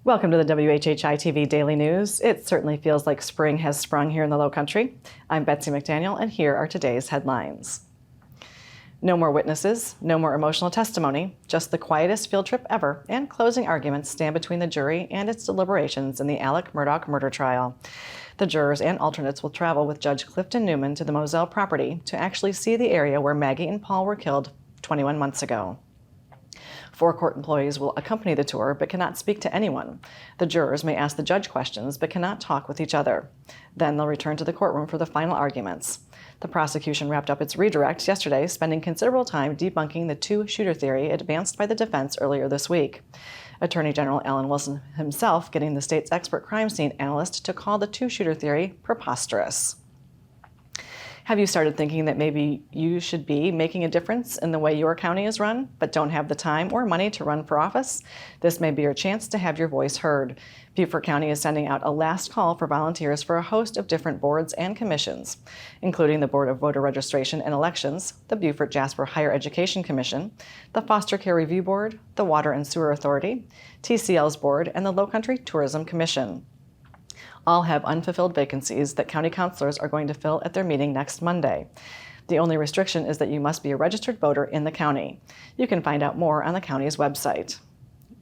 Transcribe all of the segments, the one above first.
Welcome to the WHHI-TV Daily News. It certainly feels like spring has sprung here in the Lowcountry. I'm Betsy McDaniel, and here are today's headlines. No more witnesses, no more emotional testimony, just the quietest field trip ever, and closing arguments stand between the jury and its deliberations in the Alec Murdaugh murder trial. The jurors and alternates will travel with Judge Clifton Newman to the Moselle property to actually see the area where Maggie and Paul were killed 21 months ago. 4 court employees will accompany the tour but cannot speak to anyone. The jurors may ask the judge questions but cannot talk with each other. Then they'll return to the courtroom for the final arguments. The prosecution wrapped up its redirect yesterday, spending considerable time debunking the two-shooter theory advanced by the defense earlier this week. Attorney General Alan Wilson himself getting the state's expert crime scene analyst to call the two-shooter theory preposterous. Have you started thinking that maybe you should be making a difference in the way your county is run, but don't have the time or money to run for office? This may be your chance to have your voice heard. Beaufort County is sending out a last call for volunteers for a host of different boards and commissions, including the Board of Voter Registration and Elections, the Beaufort Jasper Higher Education Commission, the Foster Care Review Board, the Water and Sewer Authority, TCL's Board, and the Lowcountry Tourism Commission. All have unfulfilled vacancies that county councilors are going to fill at their meeting next Monday. The only restriction is that you must be a registered voter in the county. You can find out more on the county's website.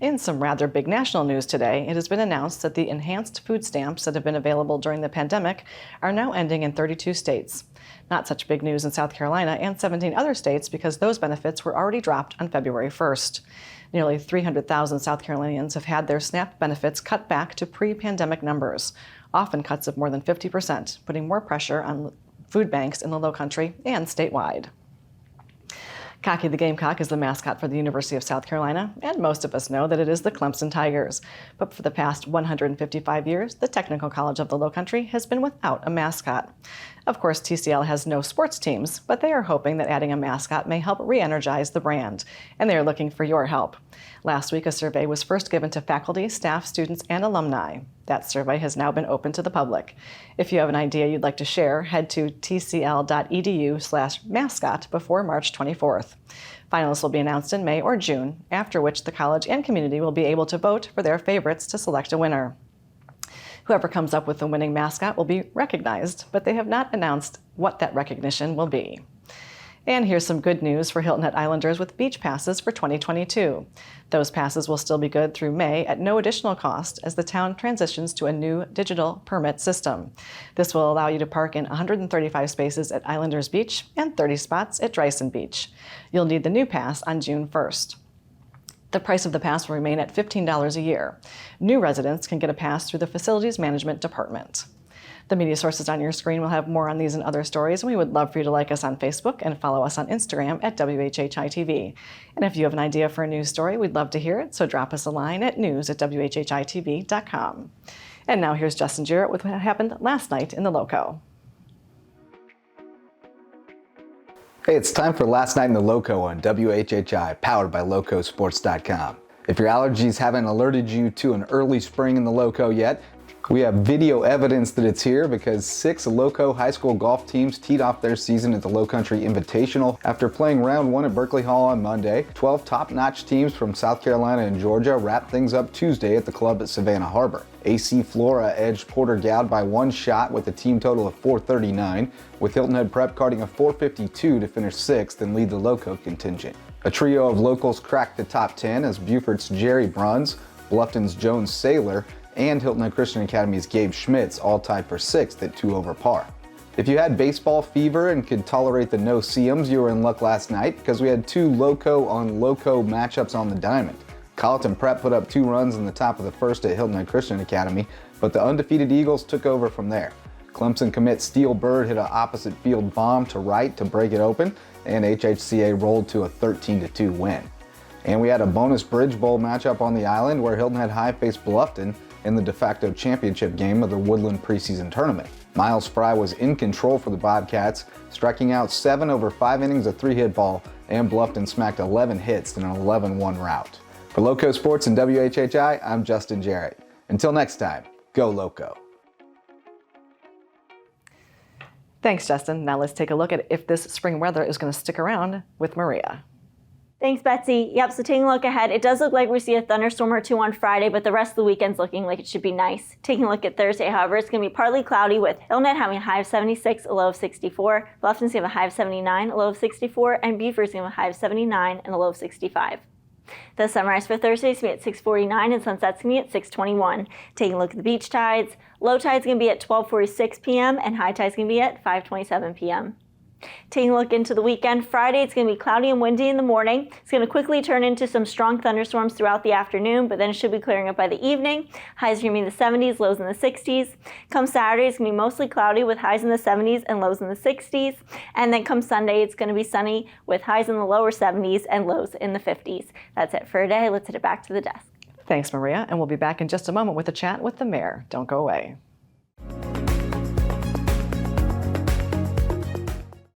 In some rather big national news today, it has been announced that the enhanced food stamps that have been available during the pandemic are now ending in 32 states. Not such big news in South Carolina and 17 other states because those benefits were already dropped on February 1st. Nearly 300,000 South Carolinians have had their SNAP benefits cut back to pre-pandemic numbers, often cuts of more than 50%, putting more pressure on food banks in the Lowcountry and statewide. Cocky the Gamecock is the mascot for the University of South Carolina, and most of us know that it is the Clemson Tigers. But for the past 155 years, the Technical College of the Lowcountry has been without a mascot. Of course, TCL has no sports teams, but they are hoping that adding a mascot may help re-energize the brand, and they are looking for your help. Last week, a survey was first given to faculty, staff, students, and alumni. That survey has now been open to the public. If you have an idea you'd like to share, head to tcl.edu/mascot before March 24th. Finalists will be announced in May or June, after which the college and community will be able to vote for their favorites to select a winner. Whoever comes up with the winning mascot will be recognized, but they have not announced what that recognition will be. And here's some good news for Hilton Head Islanders with beach passes for 2022. Those passes will still be good through May at no additional cost as the town transitions to a new digital permit system. This will allow you to park in 135 spaces at Islanders Beach and 30 spots at Dryson Beach. You'll need the new pass on June 1st. The price of the pass will remain at $15 a year. New residents can get a pass through the Facilities Management Department. The media sources on your screen will have more on these and other stories, and we would love for you to like us on Facebook and follow us on Instagram at WHHI-TV. And if you have an idea for a news story, we'd love to hear it, so drop us a line at news@WHHITV.com. And now here's Justin Jarrett with what happened last night in the Lowco. Hey, it's time for Last Night in the Lowco on WHHI, powered by LowcoSports.com. If your allergies haven't alerted you to an early spring in the Lowco yet, we have video evidence that it's here because 6 Lowco high school golf teams teed off their season at the Lowcountry Invitational after playing round 1 at Berkeley Hall on Monday. 12 top-notch teams from South Carolina and Georgia wrapped things up Tuesday at the club at Savannah Harbor. AC Flora edged Porter Gowd by 1 shot with a team total of 439, with Hilton Head Prep carding a 452 to finish 6th and lead the Lowco contingent. A trio of locals cracked the top 10 as Beaufort's Jerry Bruns, Bluffton's Jones Saylor, and Hilton Head Christian Academy's Gabe Schmitz all tied for 6th at 2 over par. If you had baseball fever and could tolerate the no-see-ums, you were in luck last night because we had 2 Lowco on Lowco matchups on the diamond. Colleton Prep put up 2 runs in the top of the first at Hilton Head Christian Academy, but the undefeated Eagles took over from there. Clemson commit Steel Bird hit an opposite field bomb to right to break it open, and HHCA rolled to a 13-2 win. And we had a bonus Bridge Bowl matchup on the island where Hilton Head High faced Bluffton in the de facto championship game of the Woodland preseason tournament. Miles Fry was in control for the Bobcats, striking out 7 over 5 innings of 3-hit ball, and Bluffton smacked 11 hits in an 11-1 rout. For Lowco Sports and WHHI, I'm Justin Jarrett. Until next time, go Lowco. Thanks, Justin. Now let's take a look at if this spring weather is going to stick around with Maria. Thanks, Betsy. Yep, so taking a look ahead, it does look like we see a thunderstorm or two on Friday, but the rest of the weekend's looking like it should be nice. Taking a look at Thursday, however, it's going to be partly cloudy with Hilton having a high of 76, a low of 64. Bluffton's going to have a high of 79, a low of 64, and Beaufort's going to have a high of 79 and a low of 65. The sunrise for Thursday is going to be at 6:49 and sunset's going to be at 6:21. Taking a look at the beach tides, low tide's going to be at 12:46 p.m. and high tide's going to be at 5:27 p.m. Taking a look into the weekend, Friday it's going to be cloudy and windy in the morning. It's going to quickly turn into some strong thunderstorms throughout the afternoon, but then it should be clearing up by the evening. Highs are going to be in the 70s, lows in the 60s. Come Saturday, it's going to be mostly cloudy with highs in the 70s and lows in the 60s. And then come Sunday, it's going to be sunny with highs in the lower 70s and lows in the 50s. That's it for today. Let's head it back to the desk. Thanks, Maria, and we'll be back in just a moment with a chat with the mayor. Don't go away.